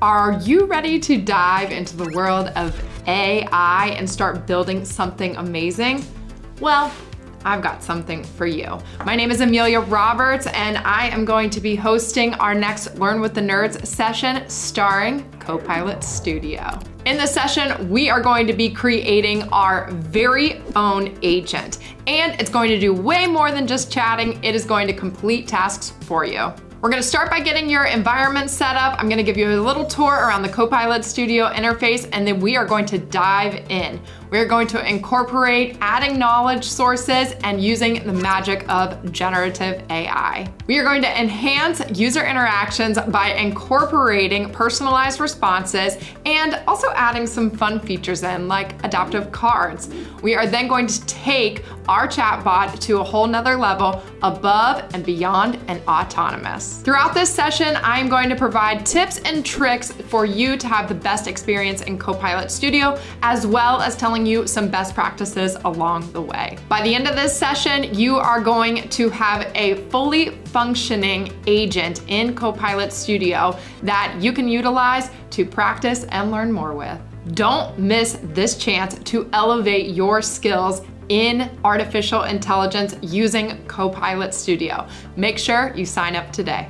Are you ready to dive into the world of AI and start building something amazing? Well, I've got something for you. My name is Amelia Roberts, and I am going to be hosting our next Learn with the Nerds session starring Copilot Studio. In this session, we are going to be creating our very own agent, and it's going to do way more than just chatting. It is going to complete tasks for you. We're gonna start by getting your environment set up. I'm gonna give you a little tour around the Copilot Studio interface, and then we are going to dive in. We're going to incorporate adding knowledge sources and using the magic of generative AI. We are going to enhance user interactions by incorporating personalized responses and also adding some fun features in, like adaptive cards. We are then going to take our chatbot to a whole nother level above and beyond and autonomous. Throughout this session, I'm going to provide tips and tricks for you to have the best experience in Copilot Studio, as well as telling you some best practices along the way. By the end of this session, you are going to have a fully functioning agent in Copilot Studio that you can utilize to practice and learn more with. Don't miss this chance to elevate your skills in artificial intelligence using Copilot Studio. Make sure you sign up today.